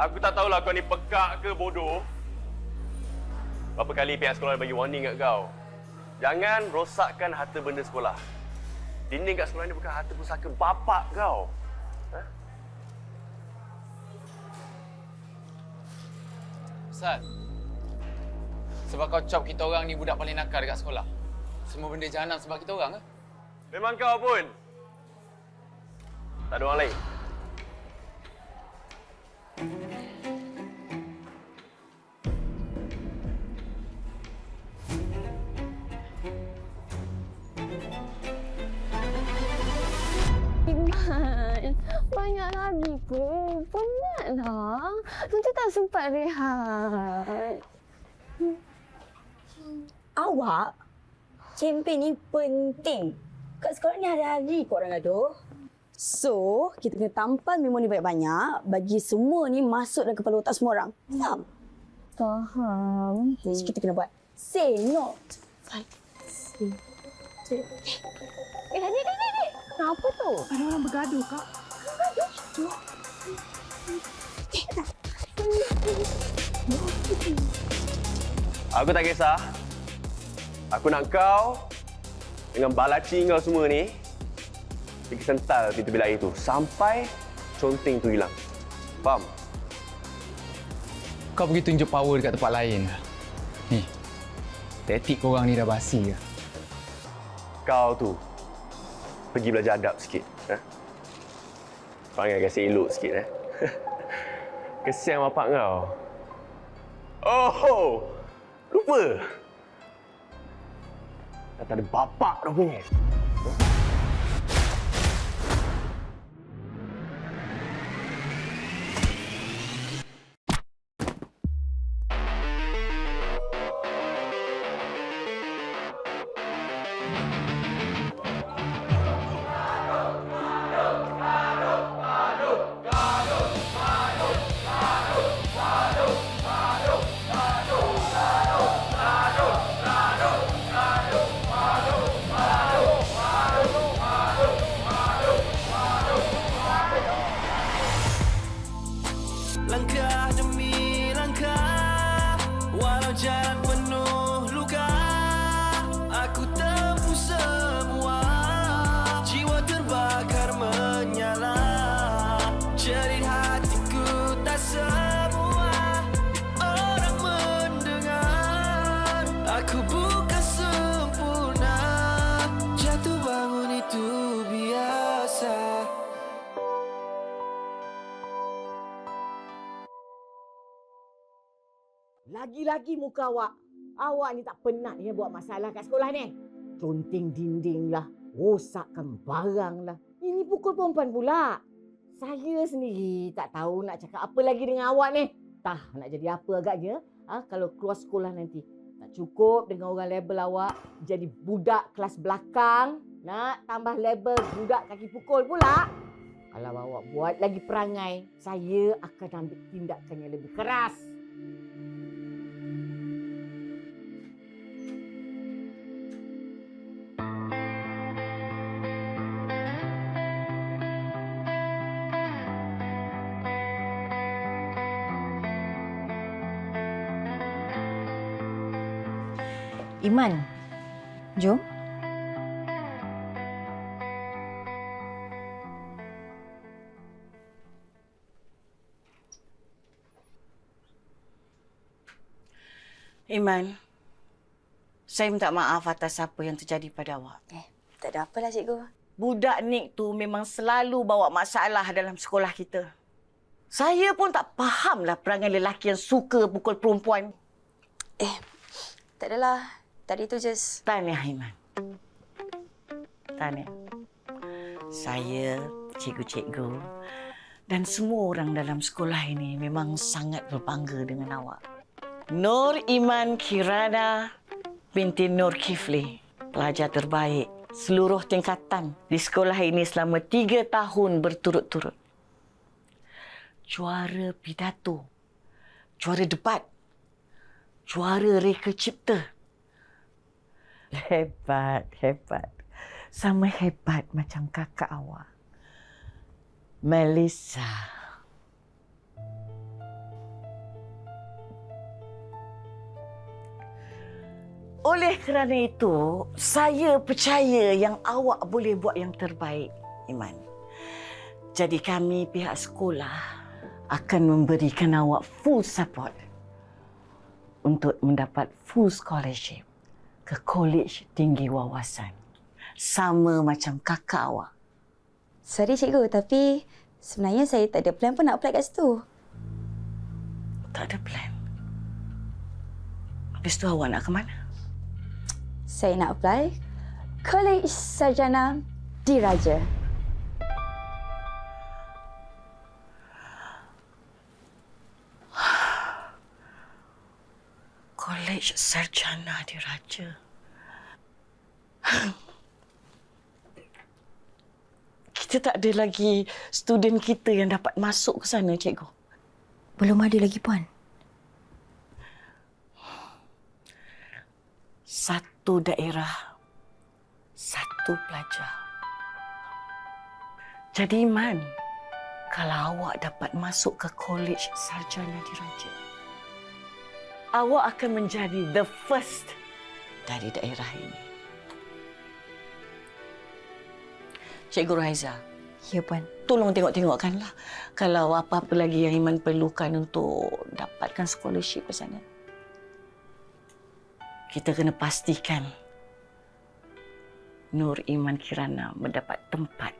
Aku tak tahulah kau ni pekak ke bodoh. Berapa kali pihak sekolah bagi warning kat kau. Jangan rosakkan harta benda sekolah. Dinding kat sekolah ni bukan harta pusaka bapak kau. Ha? Ustaz, sebab kau cop kita orang ni budak paling nakal dekat sekolah. Semua benda jahanam sebab kita orang ke? Memang kau pun. Tak ada orang lain. Iman, banyak lagi ke? Penatlah. Nanti tak sempat rehat. Awak, kempen ni penting. Kat sekolah ni hari-hari korang gaduh. So, kita kena tampal memo ni banyak-banyak bagi semua ni masuk dalam kepala otak semua orang. Faham? Faham. Jadi kita kena buat say no. Say. Adik. Kenapa tu? Ada orang bergaduh, Kak. Aku tak kisah. Aku nak kau dengan balaci kau semua ni pergi sental pintu bilik air tu sampai conteng tu hilang. Faham? Kau pergi tunjuk power dekat tempat lain. Ni, taktik korang ni dah basi ke? Kau tu pergi belajar adab sikit. Ha? Panggil kasi elok sikit. Kesian bapak kau. Oh, lupa. Dah tak ada bapak rupanya. Langkah demi langkah, walau jalan penuh luka, aku tempuh semua. Jiwa terbakar menyala, jerit hatiku tak semua orang mendengar. Aku bukan sempurna, jatuh bangun itu biasa. Lagi-lagi muka awak. Awak ni tak penat ya buat masalah kat sekolah ni. Conteng dinding lah. Rosakkan barang lah. Ini pukul perempuan pula. Saya sendiri tak tahu nak cakap apa lagi dengan awak ni. Tah, nak jadi apa agaknya kalau keluar sekolah nanti. Tak cukup dengan orang label awak jadi budak kelas belakang. Nak tambah label budak kaki pukul pula. Kalau awak buat lagi perangai, saya akan ambil tindakan yang lebih keras. Iman, jom. Iman, saya minta maaf atas apa yang terjadi pada awak. Tak ada apalah, cikgu. Budak Nick tu memang selalu bawa masalah dalam sekolah kita. Saya pun tak fahamlah perangai lelaki yang suka pukul perempuan. Tak adalah. Tadi tu just... Tahniah, Iman. Tahniah. Saya, cikgu-cikgu dan semua orang dalam sekolah ini memang sangat berbangga dengan awak. Nur Iman Kirana binti Nur Kifli, pelajar terbaik seluruh tingkatan di sekolah ini selama 3 tahun berturut-turut. Juara pidato, juara debat, juara reka cipta. Hebat, hebat. Sama hebat macam kakak awak, Melissa. Oleh kerana itu, saya percaya yang awak boleh buat yang terbaik, Iman. Jadi kami pihak sekolah akan memberikan awak full support untuk mendapat full scholarship ke Kolej Tinggi Wawasan. Sama macam kakak awak. Sorry cikgu, tapi sebenarnya saya tak ada plan pun nak apply kat situ. Tak ada plan. Habis tu awak nak ke mana? Saya nak apply Kolej Sarjana Diraja. Kolej Sarjana Diraja. Kita tak ada lagi student kita yang dapat masuk ke sana, cikgu. Belum ada lagi, Puan. Satu daerah, satu pelajar. Jadi Iman, kalau awak dapat masuk ke Kolej Sarjana Diraja, awak akan menjadi the first dari daerah ini. Cikgu Raiza, Ya, Puan. tolong tengok-tengokkanlah kalau apa-apa lagi yang Iman perlukan untuk dapatkan scholarship ke sana. Kita kena pastikan Nur Iman Kirana mendapat tempat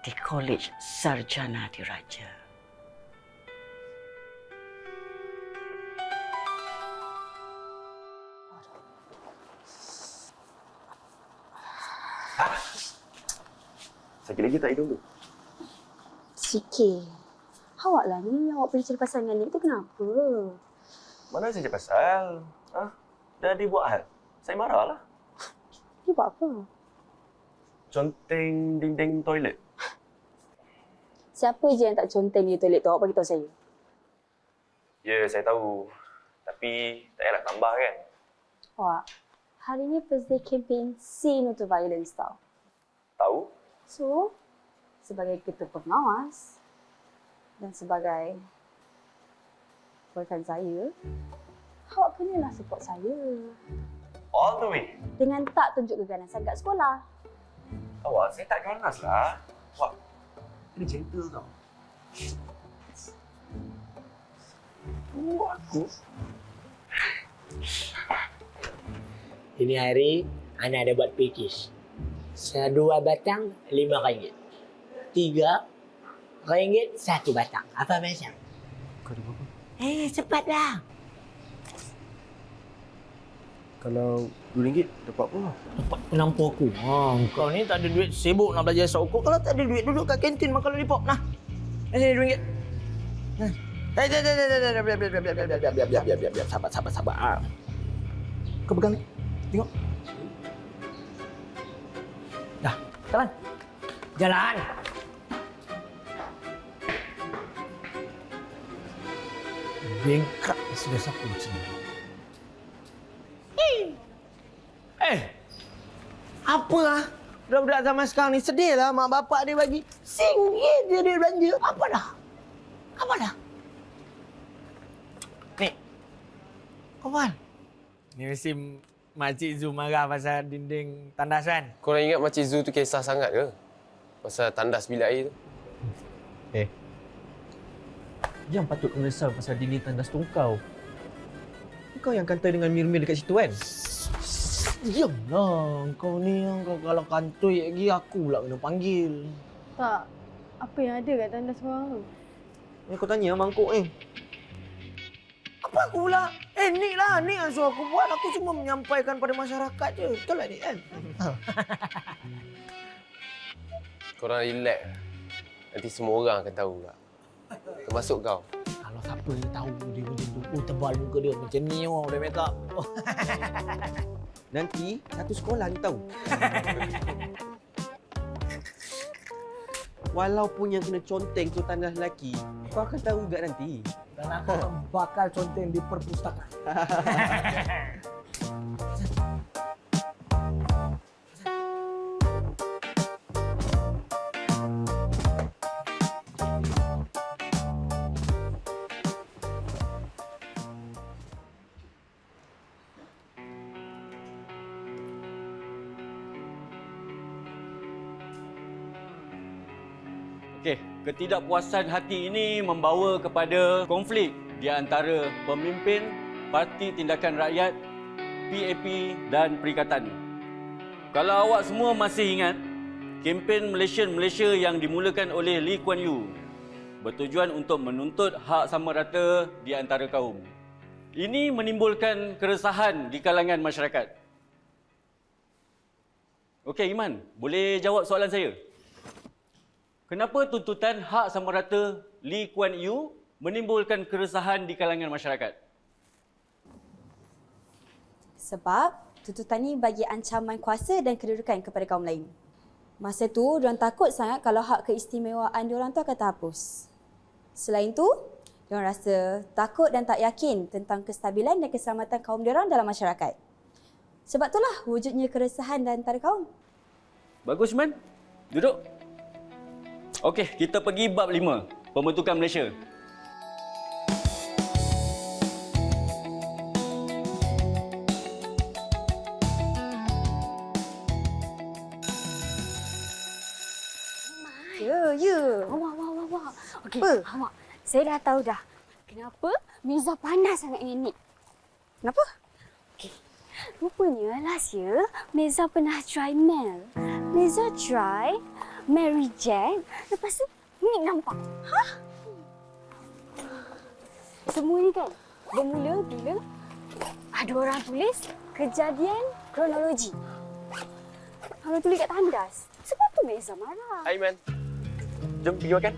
di Kolej Sarjana Diraja. Sakit lagi tak hidung tu? Sikit. Awak lah ni, awak boleh cari pasal dengan Nik tu kenapa? Mana saja pasal? Dah dibuat hal. Saya marah lah. Dia buat apa? Conteng dinding toilet. Siapa je yang tak conteng di toilet tu? Awak bagi tahu saya. Ya, saya tahu. Tapi tak payah nak tambah kan? Awak, hari ni first day campaign Say No to Violence tau. Tahu? So, sebagai ketua pengawas dan sebagai boyfriend saya, awak kenalah support saya All the way. dengan tak tunjuk keganasan kat sekolah. Awak, saya tak ganas lah. Awak, kena gentle tau. Aku. Ini hari, Ana ada buat package. Sedua batang, RM5. 3 RM1 satu batang. Apa macam? Kau ada berapa? Cepatlah. Kalau RM2 dapat apa? Dapat penampung aku. Kau ni tak ada duit, sibuk nak belajar asal ukur. Kalau tak ada duit, duduk kat kantin makan lollipop. Nah, ini RM2. Biar. Sabar. Kau pegang ni. Tengok. Dah, jalan. Bengkak sudah sapu macam ni. Apa lah? Budak-budak zaman sekarang ni sedih lah mak bapak dia bagi RM1 dia belanja. Apa dah? Ni. Kawan. Ni mesti Makcik Zu marah pasal dinding tandas kan? Korang ingat Makcik Zu tu kisah sangat ke? Pasal tandas bilik air tu? Yang patut menyesal pasal dinding tandas tu kau. Kau yang kantoi dengan Mirmir dekat situ kan? Diamlah. Kau ni kau kalau kantoi lagi aku pula kena panggil. Tak. Apa yang ada kat tandas korang tu? Yang kau tanya mangkuk ni. Apa aku pula? Nik yang suruh aku buat. Aku cuma menyampaikan pada masyarakat je. Betul lah Nik kan? Korang relax. Nanti semua orang akan tahu tak? Termasuk kau. Kalau siapa tahu dia macam tu, tebal muka dia macam ni orang dia make up. Nanti satu sekolah ni tahu. Walaupun yang kena conteng tu tandas lelaki, kau akan tahu juga nanti. Dan aku akan bakal conteng di perpustakaan. Okey, ketidakpuasan hati ini membawa kepada konflik di antara pemimpin Parti Tindakan Rakyat, PAP dan Perikatan. Kalau awak semua masih ingat, kempen Malaysia yang dimulakan oleh Lee Kuan Yew bertujuan untuk menuntut hak sama rata di antara kaum. Ini menimbulkan keresahan di kalangan masyarakat. Okey, Iman, boleh jawab soalan saya? Kenapa tuntutan hak sama rata Lee Kuan Yew menimbulkan keresahan di kalangan masyarakat? Sebab tuntutan ini bagi ancaman kuasa dan kedudukan kepada kaum lain. Masa tu, diorang takut sangat kalau hak keistimewaan diorang tu akan terhapus. Selain tu, diorang rasa takut dan tak yakin tentang kestabilan dan keselamatan kaum diorang dalam masyarakat. Sebab itulah wujudnya keresahan di antara kaum. Bagus, Man. Duduk. Okey, kita pergi bab 5, pembentukan Malaysia. Ya. Wah. Okey, awak. Saya dah tahu dah. Kenapa Mirza panas sangat dengan Nick? Kenapa? Rupanya last year, Mirza pernah try Mel. Mirza try Mary Jane. Lepas tu, Nick nampak. Hah? Semua ni kan bermula bila ada orang tulis kejadian kronologi. Orang tulis kat tandas. Sebab tu Mirza marah. Aiman, jom pergi makan.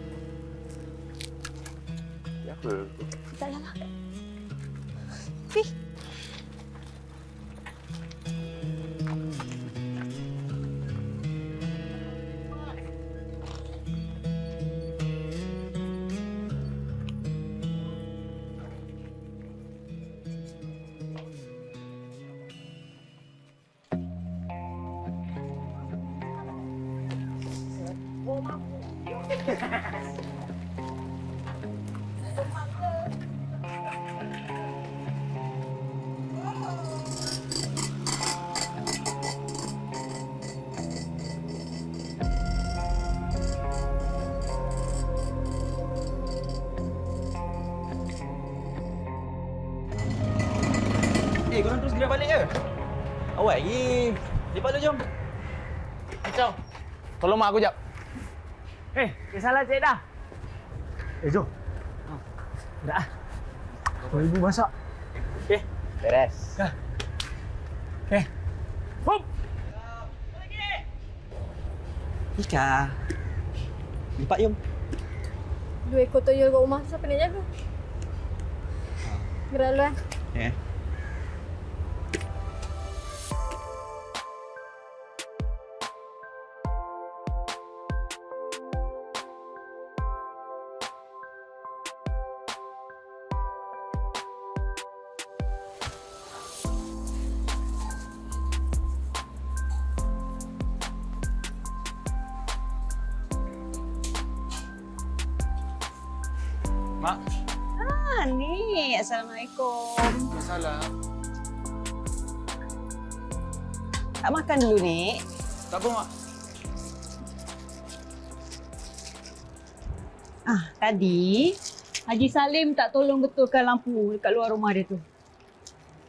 Ya apa? Tak lah. Korang terus gerak balik ke? Awak lagi. Lipat lu jom. Kacau. Tolong mak aku jap. Salah cik dah. Jom. Dah. Kau ibu masak. Okey. Beres. Okey. Hop. Ika. Lipat jom. 2 ekor toyol kat rumah, siapa nak jaga? Gerak dulu kan? Ya. Mak. Ni. Assalamualaikum. Salam. Tak makan dulu, Nik? Tak apa, Mak. Tadi Haji Salim tak tolong betulkan lampu dekat luar rumah dia tu.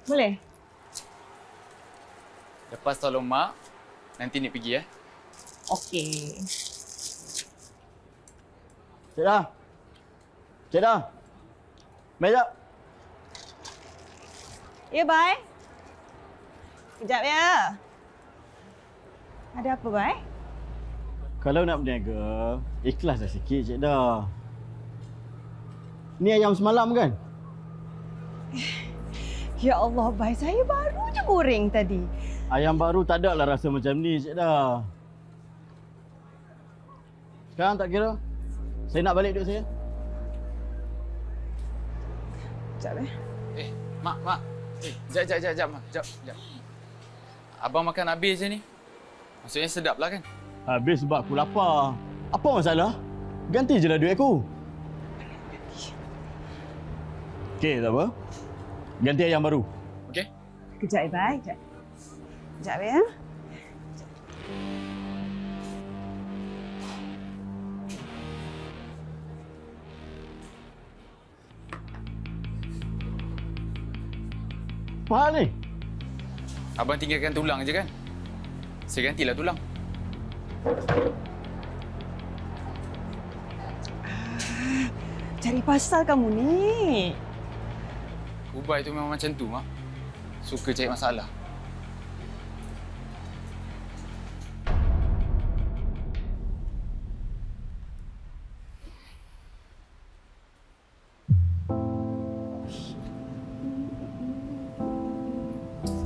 Boleh? Lepas tolong Mak, nanti Nik pergi ya. Okey. Cik dah. Cik dah. Meja. Ya, bye. Kejap ya. Ada apa, bye? Kalau nak berniaga, ikhlaslah sikit cik dah. Ni ayam semalam kan? Ya Allah, bye. Saya baru je goreng tadi. Ayam baru tak ada lah rasa macam ni cik dah. Sekarang tak kira. Saya nak balik duit saya. Sekejap Mak. Sekejap, Mak. Sekejap. Abang makan habis je ni. Maksudnya sedap lah kan? Habis sebab aku lapar. Apa masalah? Ganti je lah duit aku. Okey, tak apa. Ganti ayam baru. Okey? Kejap, bye. Kejap ya. Apa ni? Abang tinggalkan tulang je kan? Saya gantilah tulang. Cari pasal kamu ni. Ubay tu memang macam tu, Mak. Suka cari masalah.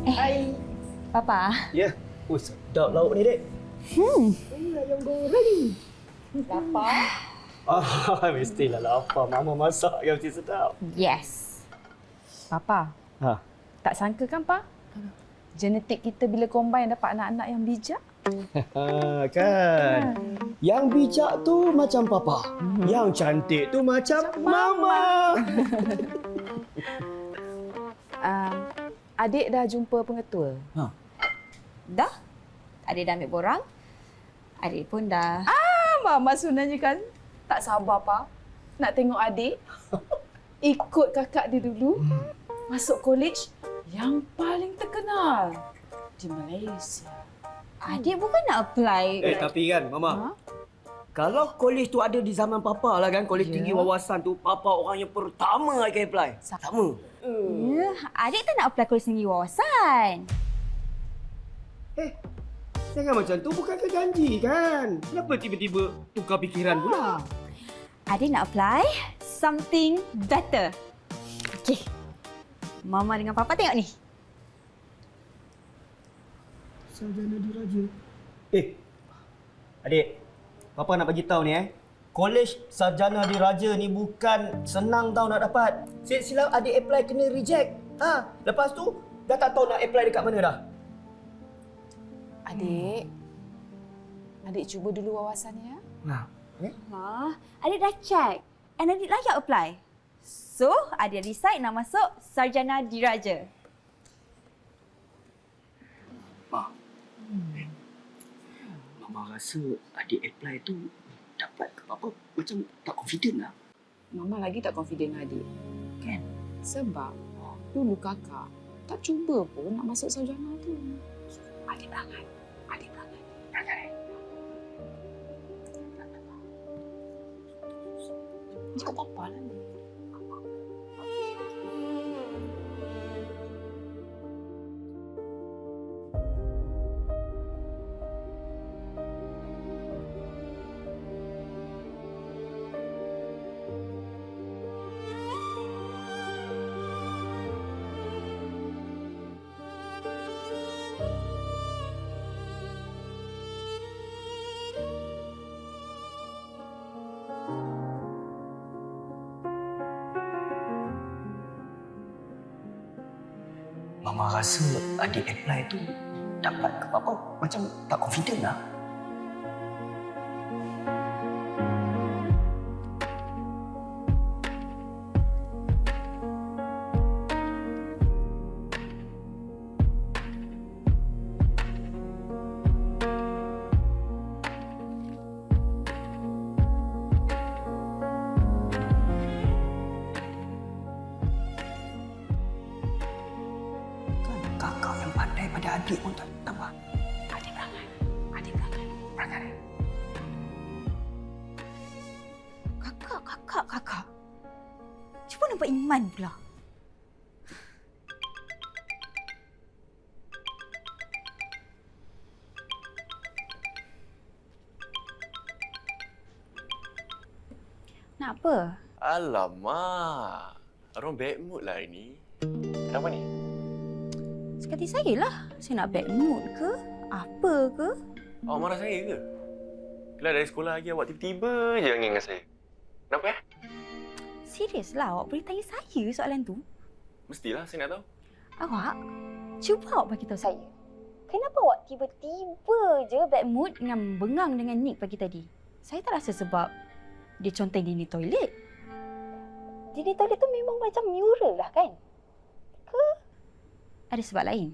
Hai. Papa. Ya. Oh, sedap lauk ni, Dek. Ayam goreng. Lapar? Mestilah lapar. Mama masak yang mesti sedap. Yes. Papa, Ha. tak sangka kan, Pa? Genetik kita bila combine dapat anak-anak yang bijak. Kan. Yang bijak tu macam papa. Yang cantik tu macam mama. Adik dah jumpa pengetua? Dah? Adik dah ambil borang. Adik pun dah... Mama sebenarnya kan tak sabar, Pa. Nak tengok adik. Ikut kakak dia dulu. Masuk college yang paling terkenal di Malaysia. Adik bukan nak apply... Tapi kan, Mama. Kalau kolej tu ada di zaman Papa lah kan, kolej tinggi wawasan tu, Papa orang yang pertama akan apply. Sama. Adik tak nak apply kolej tinggi wawasan. Jangan macam tu, bukankah janji kan? Kenapa tiba-tiba tukar fikiran pula? Adik nak apply something better. Okey. Mama dengan Papa tengok ni. Sarjana Diraja. Adik. Papa nak bagi tahu ni Kolej Sarjana Diraja ni bukan senang tau nak dapat. Silap adik apply kena reject. Lepas tu dah tak tahu nak apply dekat mana dah. Adik cuba dulu wawasannya. Adik dah check and adik layak apply. So, adik decide nak masuk Sarjana Diraja. Mama rasa adik apply tu dapat ke apa macam tak confident lah. Mama lagi tak confident adik. Kan? Sebab dulu kakak tak cuba pun nak masuk sarjana tu. Adik berangan. Cakap apa lah ni? Mama rasa adik apply tu dapat ke apa macam tak confident lah. Kakak yang pandai pada adik pun tak tambah. Adik berangan. Berangan. Kakak. Cuba nampak iman pula. Nak apa? Alamak. Arwah bad mood lah hari ni. Kenapa ni? Sekali saya lah. Saya nak bad mood ke? Apa ke? Awak marah saya ke? Kelas dari sekolah lagi awak tiba-tiba je angin dengan saya. Kenapa Serius lah, awak boleh tanya saya soalan tu? Mestilah saya nak tahu. Awak, cuba awak bagi tahu saya. Kenapa awak tiba-tiba je bad mood dengan bengang dengan Nick pagi tadi? Saya tak rasa sebab dia conteng dinding toilet. Dinding toilet tu memang macam mural lah kan? Ke ada sebab lain?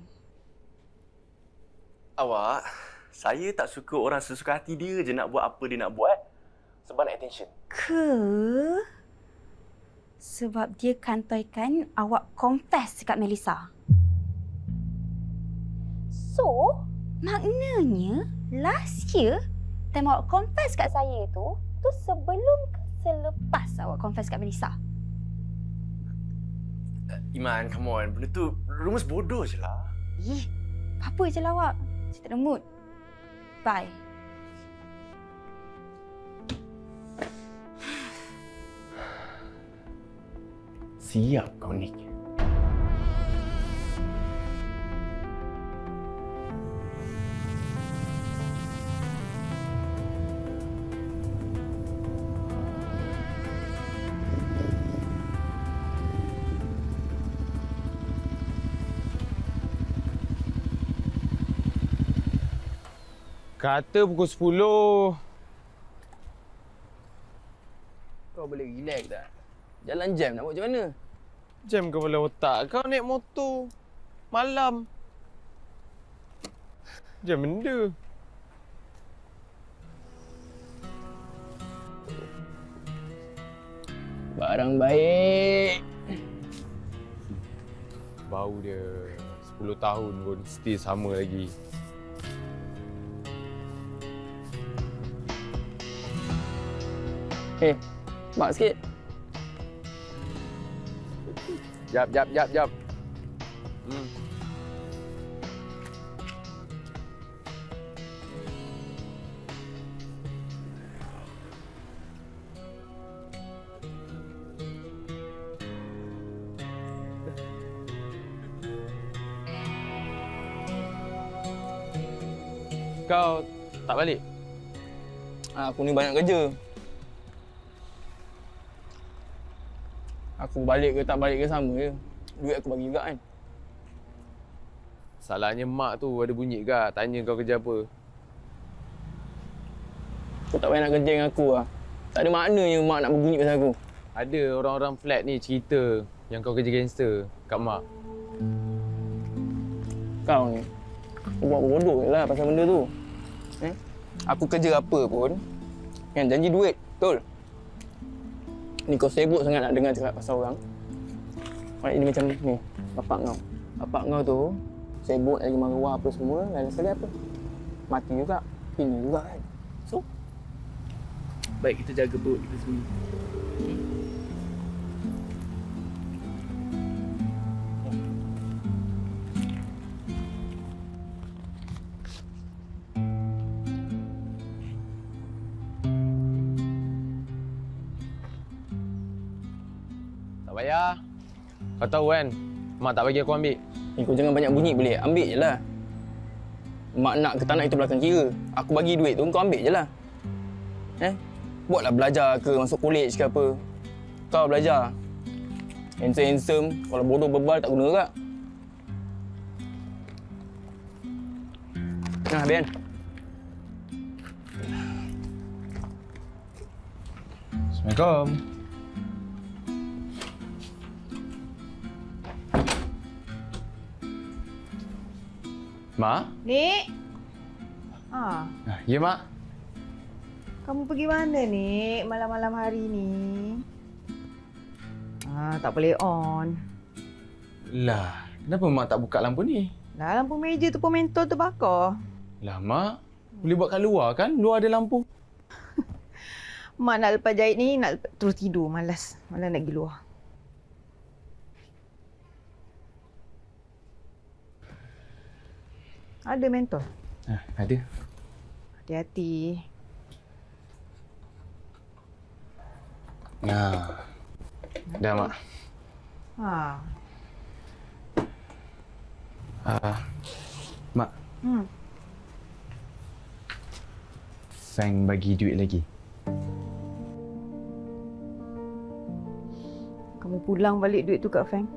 Awak, saya tak suka orang sesuka hati dia je nak buat apa dia nak buat sebab nak attention. Ke sebab dia kantaikan awak confess dekat Melissa? So, maknanya last year time awak confess kat saya tu sebelum ke selepas awak confess kat Melissa? Iman, come on. Benda tu rumus bodoh je lah. Apa je lah awak. Saya tak ada mood. Bye. Siap kau ni. Kata pukul 10. Kau boleh relax tak? Jalan jam nak buat macam mana? Jam kepala otak kau naik motor. Malam. Jam benda. Barang baik. Bau dia 10 tahun pun still sama lagi. Mak sikit. Jap. Kau tak balik? Aku ni banyak kerja. Aku balik ke tak balik ke sama je. Duit aku bagi juga kan. Salahnya mak tu ada bunyi ke? Tanya kau kerja apa? Kau tak payah nak kerja dengan aku lah. Tak ada maknanya mak nak berbunyi pasal aku. Ada orang-orang flat ni cerita yang kau kerja gangster kat mak. Kau ni, kau buat bodoh je lah pasal benda tu. Aku kerja apa pun, yang janji duit, betul? Ni kau sibuk sangat nak dengar cakap pasal orang. Orang ini macam ni, bapak kau. Bapak kau tu sibuk lagi maruah apa semua, lain sekali apa? Mati juga, ini juga kan. So, baik kita jaga perut kita sendiri. Tak payah. Kau tahu kan, mak tak bagi aku ambil. Kau jangan banyak bunyi boleh, ambil je lah. Mak nak ke tak nak itu belakang kira. Aku bagi duit tu, kau ambil je lah. Buatlah belajar ke, masuk college ke apa. Kau belajar. Handsome-handsome, kalau bodoh bebal tak guna juga. Nah, Ben. Assalamualaikum. Mak? Nik. Ya, Mak. Kamu pergi mana, Nik? Malam-malam hari ni. Tak boleh on. Lah, kenapa Mak tak buka lampu ni? Dah lampu meja tu pun mentol terbakar. Lah, Mak. Boleh buat kat luar kan? Luar ada lampu. Mak nak lepas jahit ni, nak terus tidur. Malas. Malas nak pergi luar. Ada mentol. Ada. Hati-hati. Nah. Dah, Mak. Mak. Feng bagi duit lagi. Kamu pulang balik duit tu kat Feng.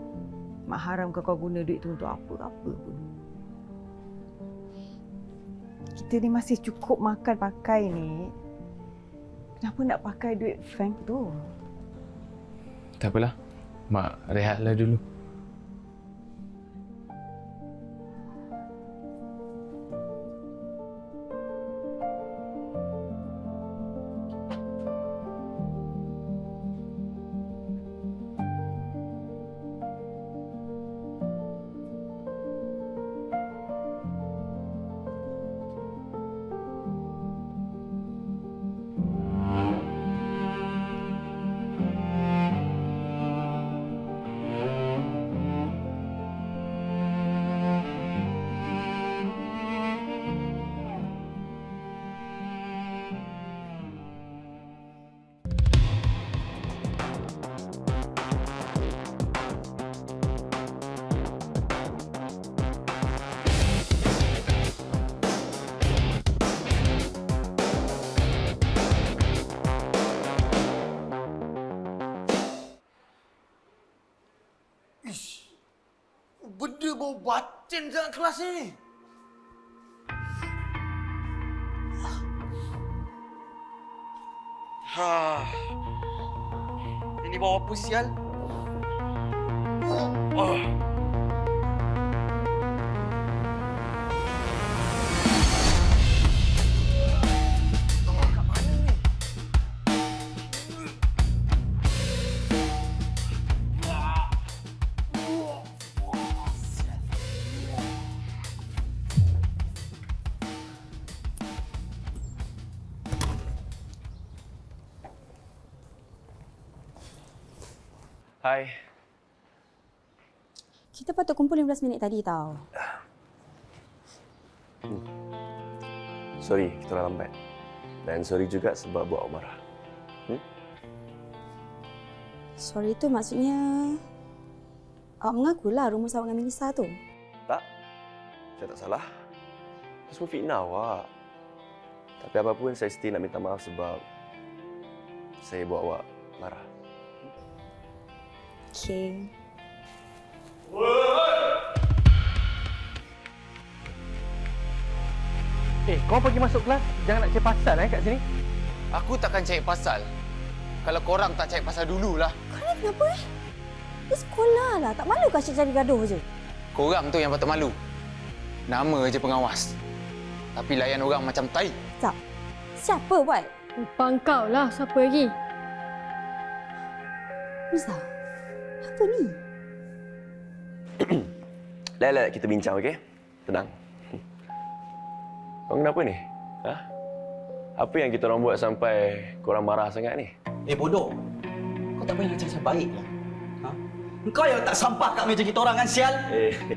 Mak haramkan kau guna duit tu untuk apa-apa pun. Kita ni masih cukup makan pakai ni. Kenapa nak pakai duit Feng tu? Tak apalah. Mak rehatlah dulu. batin sangat kelas ni. Ini bawa apa sial? Hai. Kita patut kumpul 15 minit tadi tau. Sorry, kita dah lambat. Dan sorry juga sebab buat awak marah. Sorry tu maksudnya... Awak mengakulah rumus awak dengan Melissa tu. Tak. Saya tak salah. Itu semua fitnah awak. Tapi apapun saya still nak minta maaf sebab saya buat awak marah. Okay. Kau pergi masuk kelas, jangan nak cari pasal kat sini. Aku takkan cari pasal. Kalau korang tak cari pasal dululah. Kau ni kenapa Di sekolah lah, tak malu kau asyik cari gaduh je. Korang tu yang patut malu. Nama je pengawas. Tapi layan orang macam tai. Tak. Siapa buat? Upang kau lah, siapa lagi? Riza, apa ni? Lek, kita bincang, okey? Tenang. Kau kenapa ni? Ha? Apa yang kita orang buat sampai korang marah sangat ni? Bodoh. Kau tak payah nak cakap baik lah. Ha? Kau yang tak sampah kat meja kita orang kan, sial?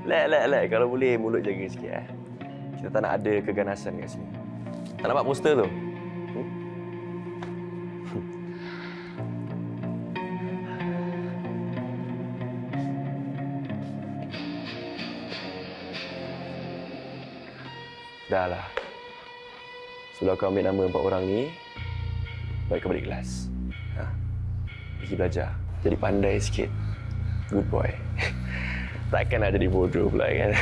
Lek. Kalau boleh, mulut jaga sikit, Kita tak nak ada keganasan kat sini. Tak nampak poster tu? Dah lah. Sebelum kau ambil nama 4 orang ni, baik kau balik kelas. Pergi belajar. Jadi pandai sikit. Good boy. Takkan nak jadi bodoh pula kan?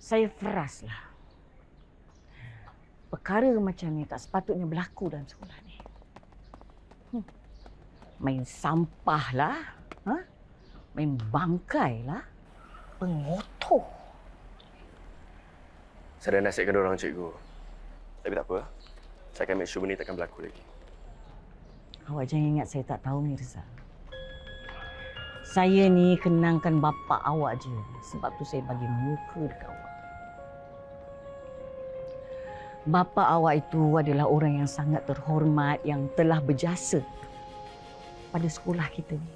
Saya fruslah. Perkara macam ni tak sepatutnya berlaku dalam sekolah ni. Main sampah lah. Main bangkai lah. Pengotor. Saya dah nasihatkan orang, cikgu. Tapi tak apa. Saya akan make sure benda ni takkan berlaku lagi. Awak jangan ingat saya tak tahu, Mirza. Saya ni kenangkan bapa awak je. Sebab tu saya bagi muka dekat awak. Bapa awak itu adalah orang yang sangat terhormat yang telah berjasa pada sekolah kita ni.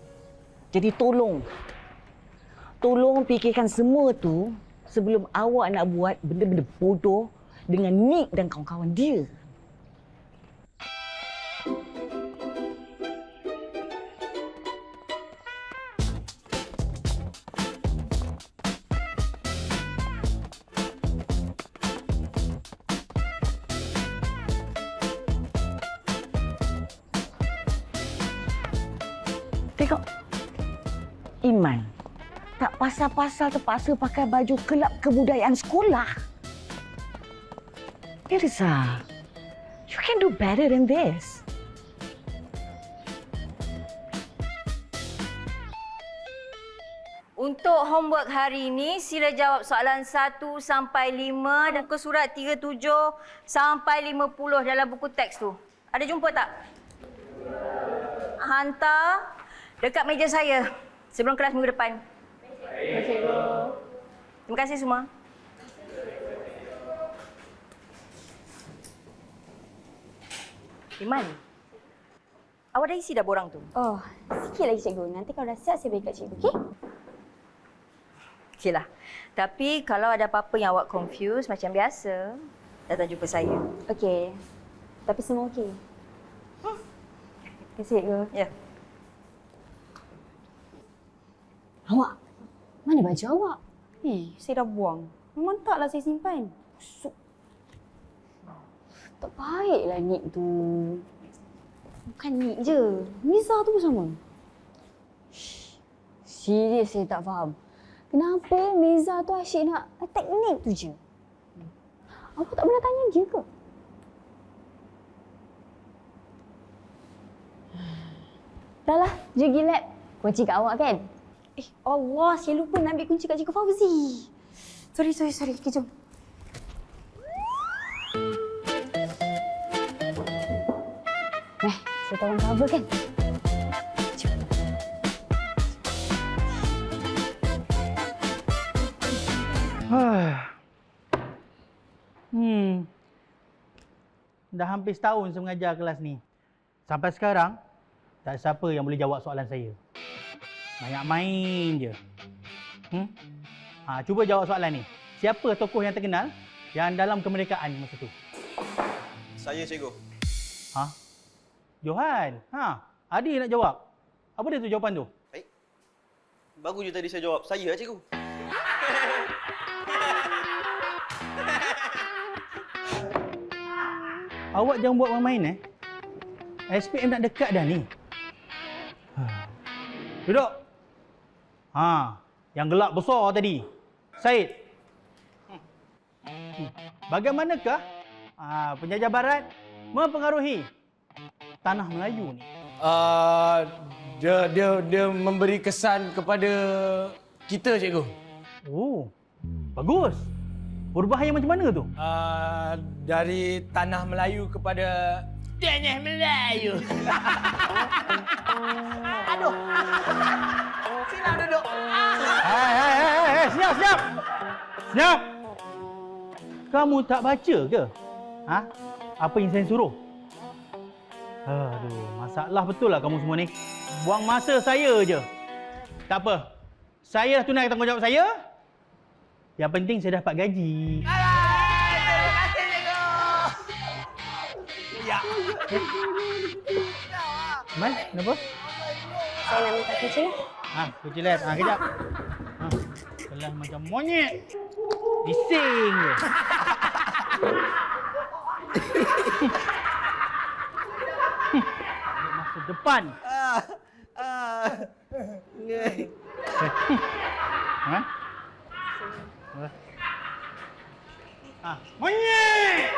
Jadi tolong fikirkan semua tu sebelum awak nak buat benda-benda bodoh dengan Nick dan kawan-kawan dia. Tengok. Iman. Tak pasal-pasal terpaksa pakai baju kelab kebudayaan sekolah. Mirza, you can do better than this. Untuk homework hari ini, sila jawab soalan 1 sampai 5 dan muka surat 37 sampai 50 dalam buku teks tu. Ada jumpa tak? Hantar dekat meja saya sebelum kelas minggu depan. Baik, cikgu. Terima kasih semua. Iman, awak dah isi dah borang tu? Oh, sikit lagi cikgu. Nanti kalau dah siap saya bagi kat cikgu, okey? Okeylah. Tapi kalau ada apa-apa yang awak confuse macam biasa, datang jumpa saya. Okey. Tapi semua okey. Terima kasih, Cikgu. Ya. Awak, mana baju awak? Saya dah buang. Memang taklah saya simpan. Busuk. Tak baiklah Nik tu. Bukan Nik je. Miza tu pun sama. Serius saya tak faham. Kenapa Miza tu asyik nak attack Nik tu je? Awak tak pernah tanya dia ke? Dah lah, je pergi lab. Kunci kat awak kan? Allah, saya lupa nak ambil kunci kat Cikgu Fauzi. Sorry. Okay, jom. Saya tolong cover kan? Jom. Dah hampir setahun saya mengajar kelas ni. Sampai sekarang, tak ada siapa yang boleh jawab soalan saya. Banyak main je. Cuba jawab soalan ni. Siapa tokoh yang terkenal yang dalam kemerdekaan masa tu? Saya, cikgu. Johan. Adi nak jawab. Apa dia tu jawapan tu? Baru je tadi saya jawab. Saya, cikgu. Awak jangan buat main-main SPM nak dekat dah ni. Duduk. Yang gelap besar tadi. Said. Bagaimanakah penjajah barat mempengaruhi tanah Melayu ni? Dia memberi kesan kepada kita, cikgu. Oh, bagus. Berbahaya macam mana tu? Dari tanah Melayu kepada tanah Melayu. Aduh. Sila duduk. Hei, Senyap. Kamu tak baca ke? Apa yang saya suruh? Aduh, masalah betul lah kamu semua ni. Buang masa saya je. Tak apa. Saya dah tunaikan tanggungjawab saya. Yang penting saya dapat gaji. Terima kasih, cikgu. Ya. Man, kenapa? Saya nak minta kunci. Kunci lab. Kejap. Kelas macam monyet. Bising je. Masuk depan. Monyet!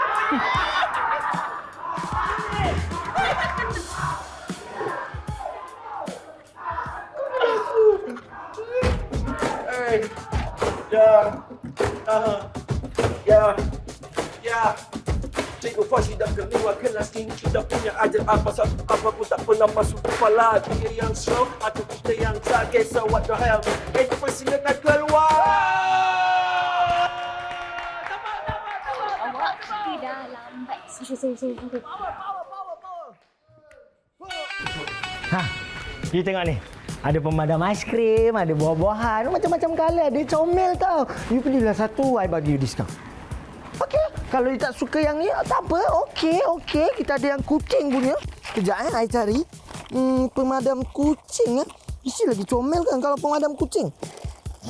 Ya. Cikgu Fauzi dah keluar kelas ini sudah punya ajar apa pun tak pernah masuk kepala. Dia yang slow atau kita yang tak kisah. What the hell? Silakan keluar. Awak dah lambat. Sorry. You tengok ni. Ada pemadam aiskrim, ada buah-buahan, macam-macam colour, ada comel tau. You belilah satu, I bagi you diskaun. Okey, kalau you tak suka yang ni, tak apa. Okey. Kita ada yang kucing punya. Kejap I cari. Pemadam kucing Mesti lagi comel kan kalau pemadam kucing.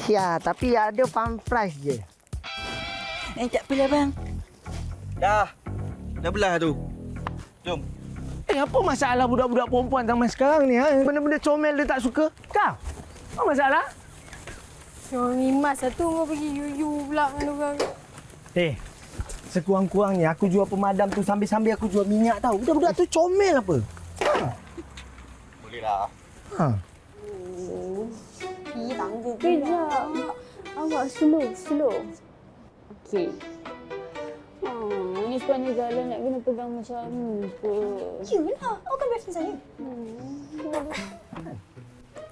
Ya, tapi ada fun price je. Tak apalah bang. Dah belah tu. Jom. Apa masalah budak-budak perempuan zaman sekarang ni? Benda-benda comel dia tak suka. Kau? Apa masalah? Mimas satu kau pergi yuyu pula dengan orang. Sekurang-kurangnya aku jual pemadam tu sambil-sambil aku jual minyak tau. Budak-budak tu comel apa? Bolehlah. Tangga kejap. Awak slow. Okey. Ni sebenarnya Galah nak kena pegang macam ni ke? Yalah, awak kan best friend saya.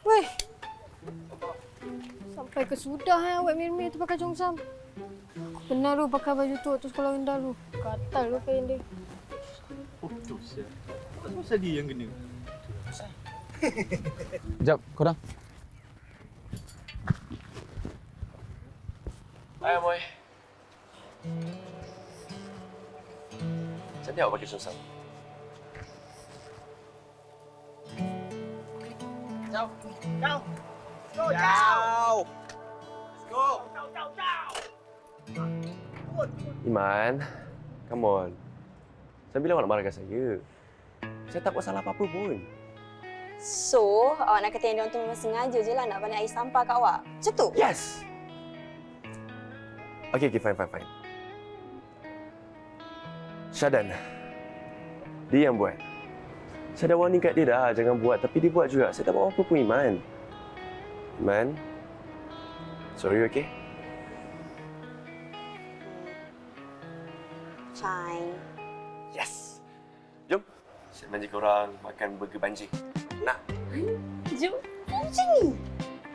Weh. Sampai ke sudah awak mirmir tu pakai congsam. Aku pernah lu pakai baju tu waktu sekolah rendah lu. Katal lu kain dia. Putus ya. Masa dia yang kena. Sekejap, korang. Hai, Amoy. Cantik awak pakai susah. Ciao. Ciao. Go, ciao. Go. Ciao, ciao, ciao. Iman, come on. Saya bilang awak nak marahkan saya. Saya tak buat salah apa-apa pun. So, awak nak kata yang dia orang tu memang sengaja je lah nak pandai air sampah kat awak? Macam tu? Yes! Okay, fine. Syadan, dia yang buat. Saya dah warning kat dia dah, jangan buat. Tapi dia buat juga. Saya tak buat apa pun, Iman. Iman, sorry, okay? Fine. Yes! Jom, saya belanja korang makan burger banjir. Nak? Jom. Macam ni.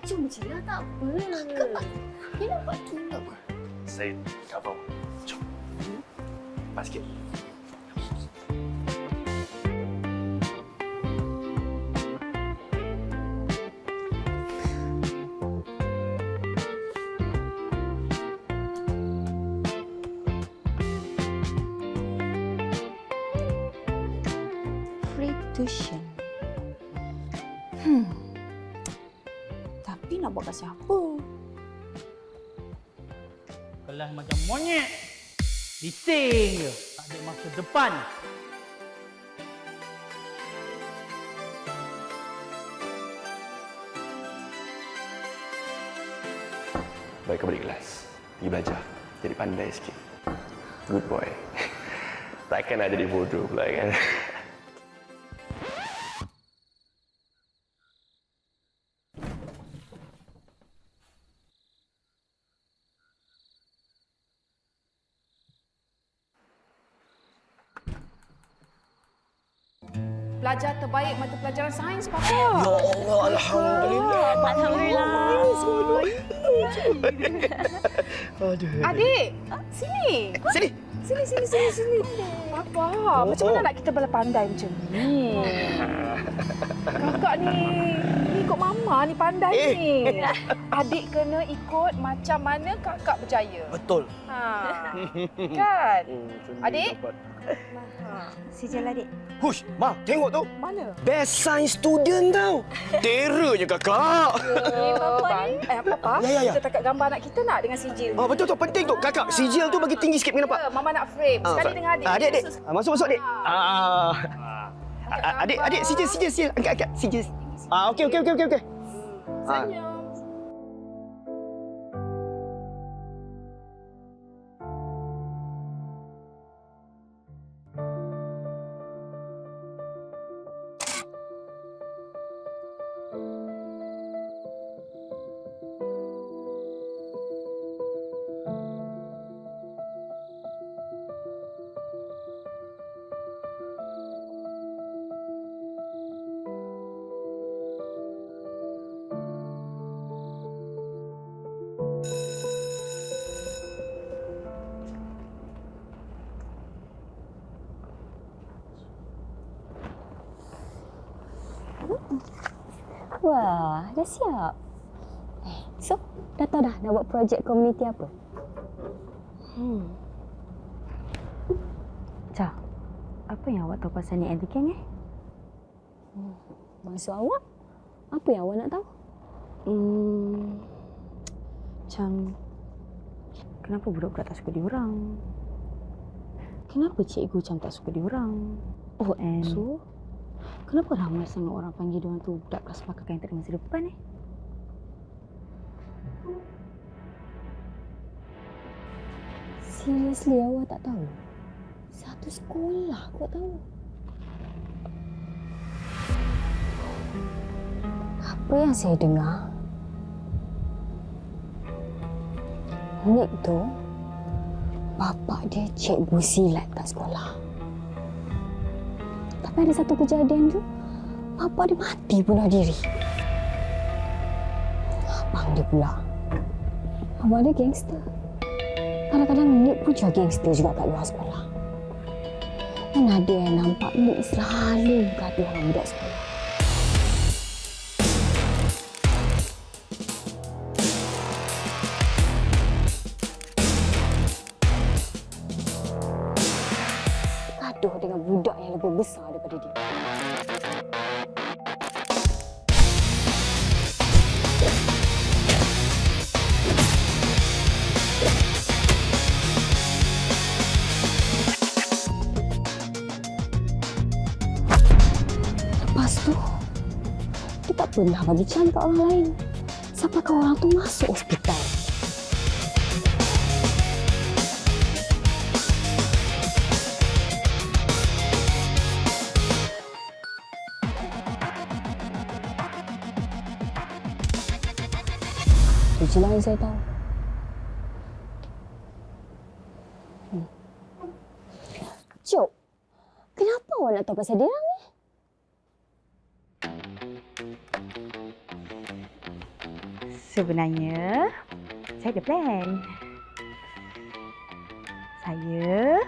Jom je lah, tak apa. Dia nampak tu. Tak apa. Saya cover. Jom. Pas sikit. Free tuition. Tapi nak buat kat siapa? Kelas macam monyet. Bising je. Tak ada masa depan. Baik kau balik kelas. Pergi belajar. Jadi pandai sikit. Good boy. Takkan nak jadi bodoh pula kan? Pelajar terbaik mata pelajaran sains, Papa. Ya Allah, alhamdulillah. Alhamdulillah. Aduh. Adik, sini. Sini. Sini. Papa, macam mana nak kita boleh pandai macam ni? Kakak ni ikut mama ni pandai ni. Adik kena ikut macam mana kakak berjaya. Betul. Kan? Adik? Sijil adik. Hush, Ma, tengok tu. Mana? Best science student tau. Teranya kakak. Papa, Ya. kita takat gambar anak kita nak dengan sijil. Betul tu, penting tu. Kakak, sijil tu bagi tinggi sikit punya nampak. Mama nak frame. Sekali dengan adik. Adik. Masuk, adik. Adik, sijil. Angkat, sijil. Okey. Senyum. Wah, dah siap. So, dah tahu dah nak buat projek komuniti apa? Cah, apa yang awak tahu pasal ni Andy Gang Maksud awak? Apa yang awak nak tahu? Macam, kenapa budak-budak tak suka diorang? Kenapa cikgu macam tak suka diorang? Oh, and so, kenapa ramai sangat orang panggil diorang tu budak kelas pakar yang tak ada masa depan Seriously, awak tak tahu? Satu sekolah awak tahu. Apa yang saya dengar? Nick tu, bapak dia cikgu silat kat sekolah. Tapi ada satu kejadian tu, bapak dia mati bunuh diri. Abang dia pula. Abang dia gangster. Kadang-kadang Nick pun juga gangster juga kat luar sekolah. Dan ada yang nampak Nick selalu bergaduh dengan budak sekolah. berjodoh dengan budak yang lebih besar daripada dia. Lepas tu, dia tak pernah bagi can kat orang lain. Sampaikan orang tu masuk hospital. Itu je lah yang saya tahu. Cuk, kenapa awak nak tahu pasal dia orang ni? Sebenarnya, saya ada plan. Saya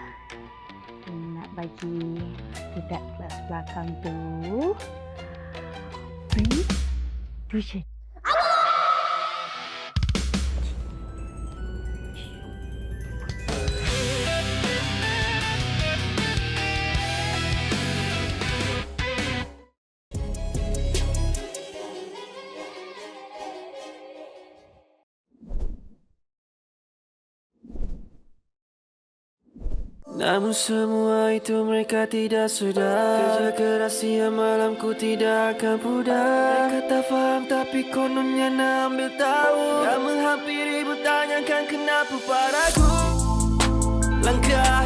nak bagi budak kelas belakang tu free tuition. Namun semua itu mereka tidak sedar. Kerja keras siang malamku tidak akan pudar. Mereka tak faham tapi kononnya nak ambil tahu. Yang menghampiri bertanyakan kenapa padaku. Langkah